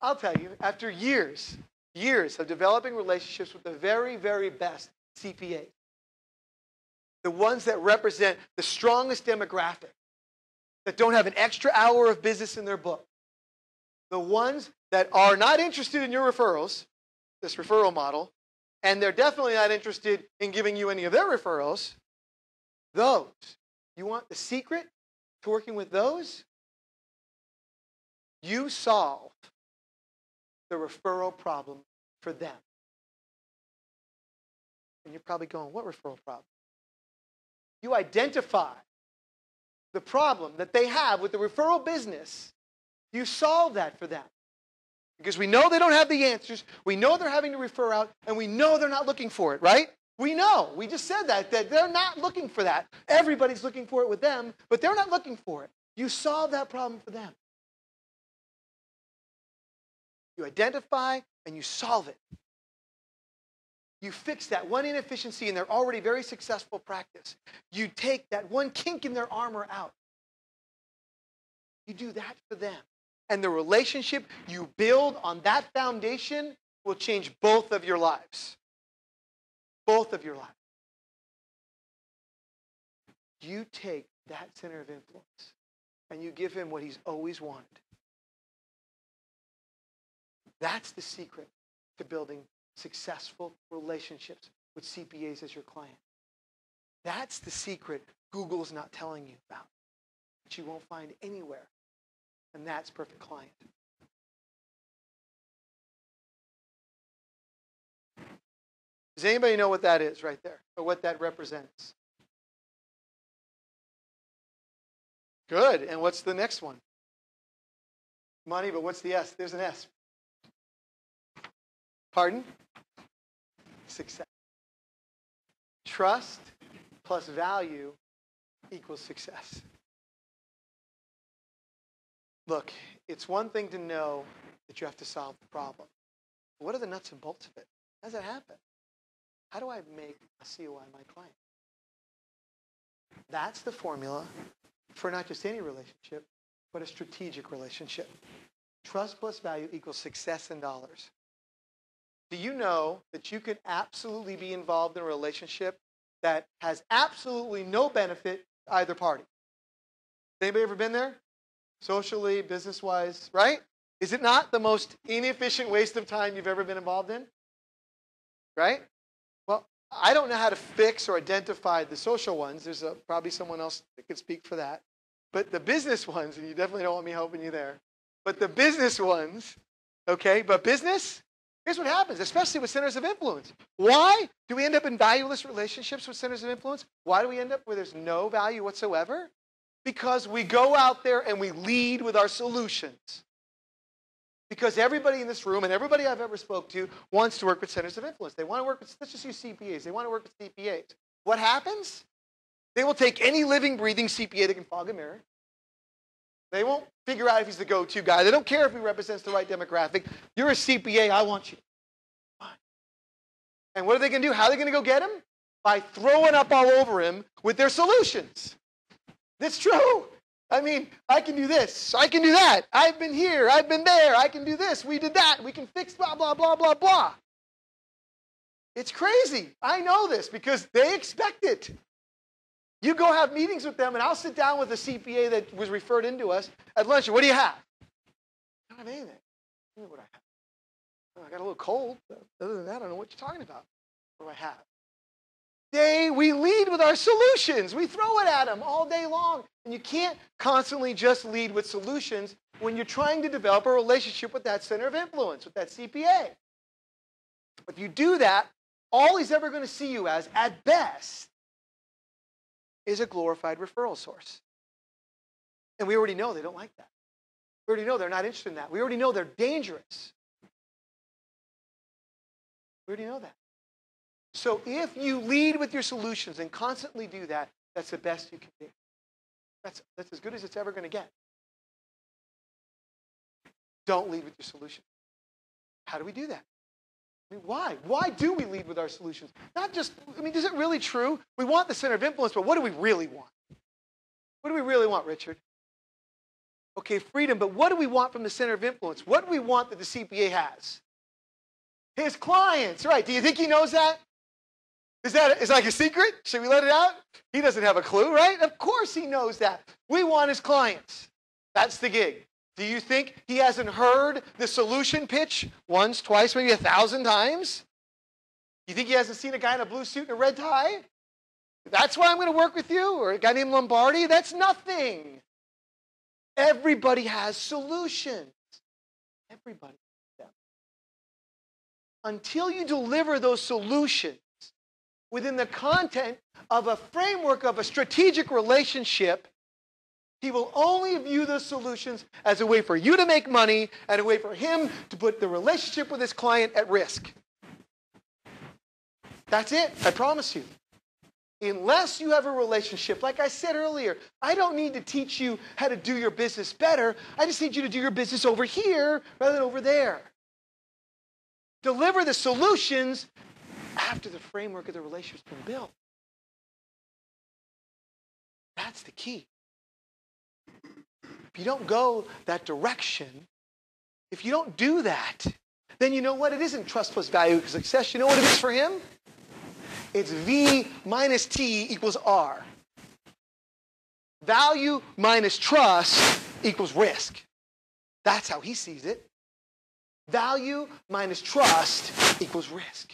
I'll tell you, after years of developing relationships with the very, very best CPAs, the ones that represent the strongest demographic, that don't have an extra hour of business in their book, the ones that are not interested in your referrals, this referral model, and they're definitely not interested in giving you any of their referrals, those, you want the secret to working with those? You solve the referral problem for them. And you're probably going, what referral problem? You identify the problem that they have with the referral business. You solve that for them. Because we know they don't have the answers. We know they're having to refer out. And we know they're not looking for it, right? We know. We just said that they're not looking for that. Everybody's looking for it with them, but they're not looking for it. You solve that problem for them. You identify and you solve it. You fix that one inefficiency in their already very successful practice. You take that one kink in their armor out. You do that for them. And the relationship you build on that foundation will change both of your lives. Both of your lives. You take that center of influence and you give him what he's always wanted. That's the secret to building successful relationships with CPAs as your client. That's the secret Google's not telling you about, that you won't find anywhere. And that's perfect client. Does anybody know what that is right there, or what that represents? Good. And what's the next one? Money, but what's the S? There's an S. Pardon? Success. Trust plus value equals success. Look, it's one thing to know that you have to solve the problem. What are the nuts and bolts of it? How does that happen? How do I make a COI my client? That's the formula for not just any relationship, but a strategic relationship. Trust plus value equals success in dollars. Do you know that you can absolutely be involved in a relationship that has absolutely no benefit to either party? Anybody ever been there? Socially, business-wise, right? Is it not the most inefficient waste of time you've ever been involved in? Right? Well, I don't know how to fix or identify the social ones. There's probably someone else that could speak for that. But the business ones, and you definitely don't want me helping you there, but the business ones, okay, but business, here's what happens, especially with centers of influence. Why do we end up in valueless relationships with centers of influence? Why do we end up where there's no value whatsoever? Because we go out there and we lead with our solutions. Because everybody in this room and everybody I've ever spoke to wants to work with centers of influence. They want to work with, let's just use CPAs. They want to work with CPAs. What happens? They will take any living, breathing CPA that can fog a mirror. They won't figure out if he's the go-to guy. They don't care if he represents the right demographic. You're a CPA, I want you. Fine. And what are they going to do? How are they going to go get him? By throwing up all over him with their solutions. That's true. I mean, I can do this. I can do that. I've been here. I've been there. I can do this. We did that. We can fix blah, blah, blah, blah, blah. It's crazy. I know this because they expect it. You go have meetings with them, and I'll sit down with a CPA that was referred into us at lunch. What do you have? I don't have anything. Tell me what I have. Oh, I got a little cold. Other than that, I don't know what you're talking about. What do I have? We lead with our solutions. We throw it at them all day long. And you can't constantly just lead with solutions when you're trying to develop a relationship with that center of influence, with that CPA. If you do that, all he's ever going to see you as, at best, is a glorified referral source. And we already know they don't like that. We already know they're not interested in that. We already know they're dangerous. We already know that. So if you lead with your solutions and constantly do that, that's the best you can do. That's as good as it's ever going to get. Don't lead with your solution. How do we do that? I mean, why? Why do we lead with our solutions? Not just, I mean, is it really true? We want the center of influence, but what do we really want? What do we really want, Richard? Okay, freedom, but what do we want from the center of influence? What do we want that the CPA has? His clients, right? Do you think he knows that? Is like a secret? Should we let it out? He doesn't have a clue, right? Of course he knows that. We want his clients. That's the gig. Do you think he hasn't heard the solution pitch once, twice, maybe 1,000 times? You think he hasn't seen a guy in a blue suit and a red tie? That's why I'm going to work with you? Or a guy named Lombardi? That's nothing. Everybody has solutions. Everybody. Until you deliver those solutions within the content of a framework of a strategic relationship, he will only view those solutions as a way for you to make money and a way for him to put the relationship with his client at risk. That's it, I promise you. Unless you have a relationship, like I said earlier, I don't need to teach you how to do your business better. I just need you to do your business over here rather than over there. Deliver the solutions after the framework of the relationship's been built. That's the key. If you don't go that direction, if you don't do that, then you know what? It isn't trust plus value success. You know what it is for him? It's V minus T equals R. Value minus trust equals risk. That's how he sees it. Value minus trust equals risk.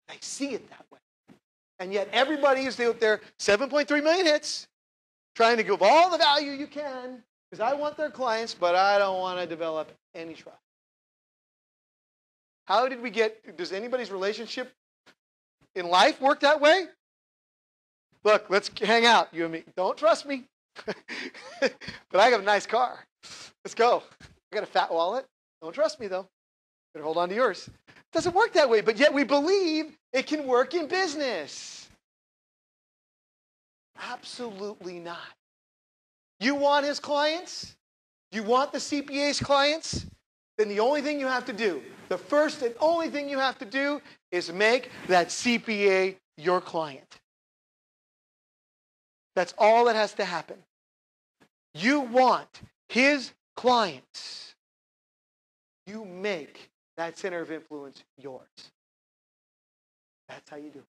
They see it that way. And yet everybody is out there, 7.3 million hits, trying to give all the value you can, because I want their clients, but I don't want to develop any trust. How did we get, does anybody's relationship in life work that way? Look, let's hang out, you and me. Don't trust me. But I got a nice car. Let's go. I got a fat wallet. Don't trust me, though. Better hold on to yours. It doesn't work that way, but yet we believe it can work in business. Absolutely not. You want his clients? You want the CPA's clients? Then the only thing you have to do, the first and only thing you have to do is make that CPA your client. That's all that has to happen. You want his clients. You make that center of influence yours. That's how you do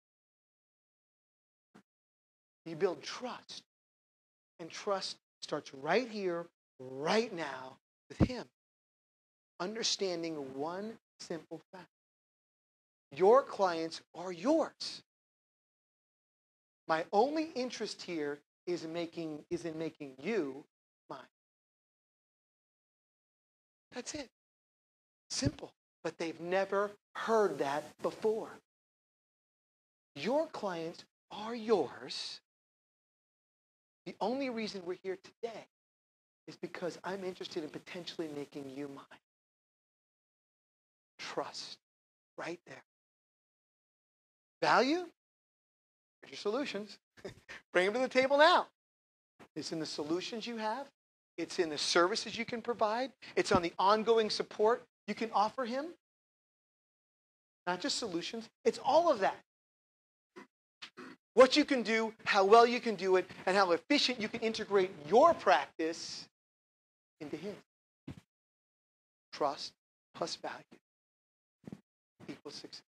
it. You build trust. And trust starts right here, right now, with him. Understanding one simple fact. Your clients are yours. My only interest here is in making you mine. That's it. Simple. But they've never heard that before. Your clients are yours. The only reason we're here today is because I'm interested in potentially making you mine. Trust. Right there. Value? Here's your solutions. Bring them to the table now. It's in the solutions you have. It's in the services you can provide. It's on the ongoing support you can offer him. Not just solutions. It's all of that. What you can do, how well you can do it, and how efficient you can integrate your practice into his. Trust plus value equals success.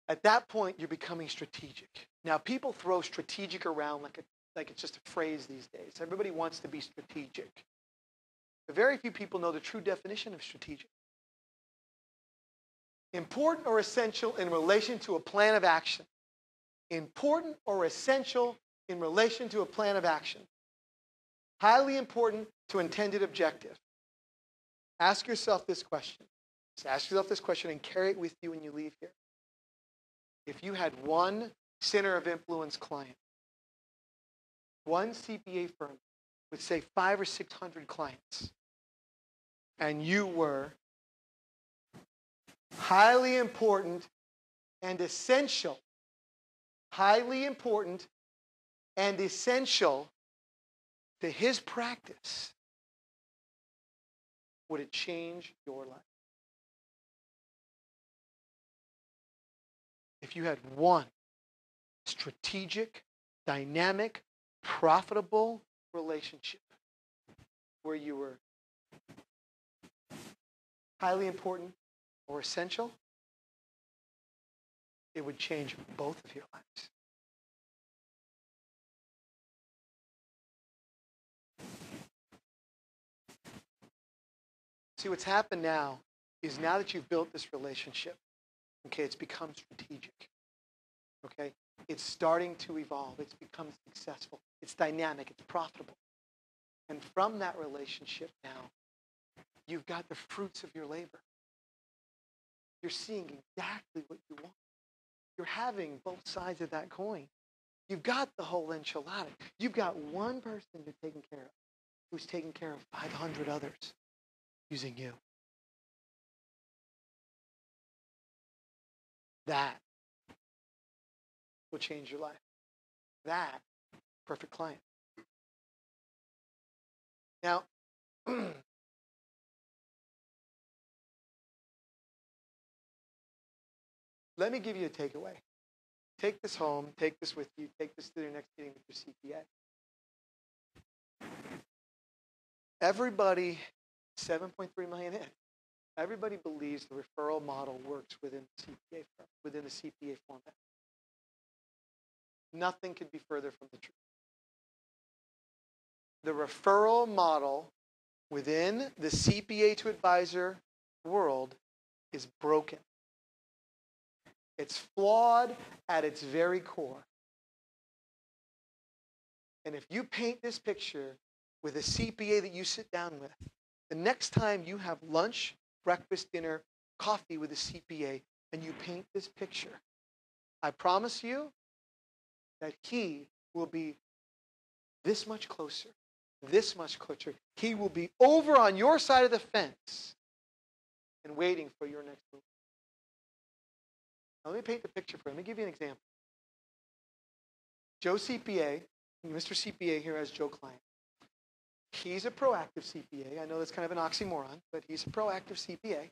At that point, you're becoming strategic. Now, people throw strategic around like it's just a phrase these days. Everybody wants to be strategic. But very few people know the true definition of strategic. Important or essential in relation to a plan of action. Important or essential in relation to a plan of action. Highly important to intended objective. Ask yourself this question. Just ask yourself this question and carry it with you when you leave here. If you had one center of influence client, one CPA firm with, say, 500 or 600 clients, and you were highly important and essential, highly important and essential to his practice, would it change your life? If you had one strategic, dynamic, profitable relationship where you were highly important or essential, it would change both of your lives. See, what's happened now is now that you've built this relationship, okay, it's become strategic. Okay? It's starting to evolve. It's become successful. It's dynamic. It's profitable. And from that relationship now, you've got the fruits of your labor. You're seeing exactly what you want. You're having both sides of that coin. You've got the whole enchilada. You've got one person you're taking care of who's taking care of 500 others using you. That will change your life. That, perfect client. Now, let me give you a takeaway. Take this home. Take this with you. Take this to your next meeting with your CPA. Everybody, 7.3 million in, everybody believes the referral model works within the CPA format. Nothing could be further from the truth. The referral model within the CPA to advisor world is broken. It's flawed at its very core. And if you paint this picture with a CPA that you sit down with, the next time you have lunch, breakfast, dinner, coffee with a CPA, and you paint this picture, I promise you that he will be this much closer, this much closer. He will be over on your side of the fence and waiting for your next move. Now, let me paint the picture for you. Let me give you an example. Joe CPA, Mr. CPA here has Joe Client. He's a proactive CPA. I know that's kind of an oxymoron, but he's a proactive CPA.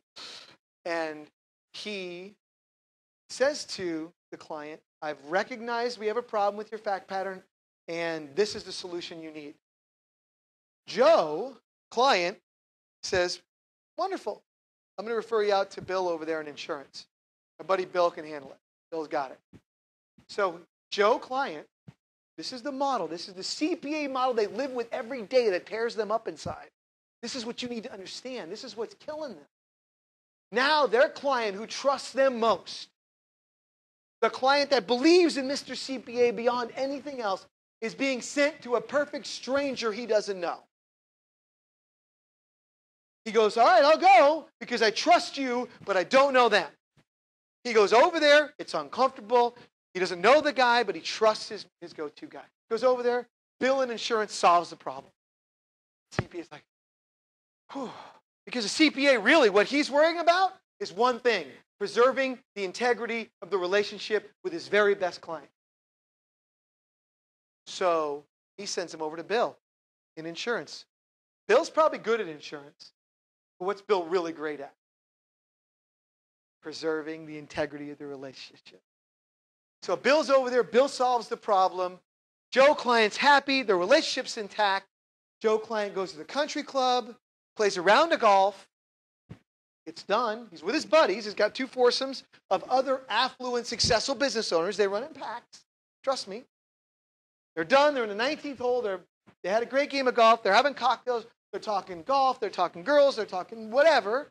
And he says to the client, I've recognized we have a problem with your fact pattern, and this is the solution you need. Joe, client, says, wonderful. I'm going to refer you out to Bill over there in insurance. My buddy Bill can handle it. Bill's got it. So Joe, client, this is the model. This is the CPA model they live with every day that tears them up inside. This is what you need to understand. This is what's killing them. Now their client who trusts them most, the client that believes in Mr. CPA beyond anything else, is being sent to a perfect stranger he doesn't know. He goes, all right, I'll go because I trust you, but I don't know them. He goes over there. It's uncomfortable. He doesn't know the guy, but he trusts his go-to guy. Goes over there. Bill and insurance solves the problem. CPA is like, whew. Because the CPA really, what he's worrying about is one thing, preserving the integrity of the relationship with his very best client. So he sends him over to Bill in insurance. Bill's probably good at insurance, but what's Bill really great at? Preserving the integrity of the relationship. So Bill's over there. Bill solves the problem. Joe client's happy. The relationship's intact. Joe client goes to the country club, plays a round of golf. It's done. He's with his buddies. He's got two foursomes of other affluent, successful business owners. They run in packs. Trust me. They're done. They're in the 19th hole. They had a great game of golf. They're having cocktails. They're talking golf. They're talking girls. They're talking whatever.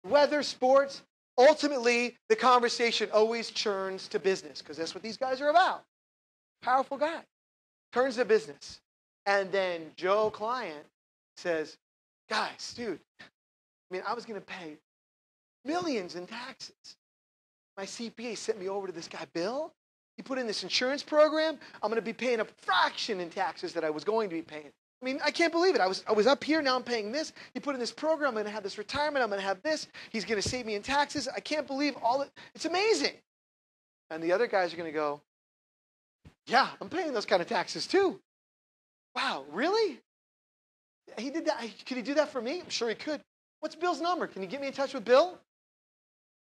Weather, sports. Ultimately, the conversation always churns to business because that's what these guys are about. Powerful guy. Turns to business. And then Joe client says, guys, dude, I was going to pay millions in taxes. My CPA sent me over to this guy, Bill. He put in this insurance program. I'm going to be paying a fraction in taxes that I was going to be paying. I can't believe it. I was up here, now I'm paying this. He put in this program, I'm going to have this retirement, I'm going to have this. He's going to save me in taxes. I can't believe all it. It's amazing. And the other guys are going to go, yeah, I'm paying those kind of taxes too. Wow, really? He did that. Could he do that for me? I'm sure he could. What's Bill's number? Can you get me in touch with Bill?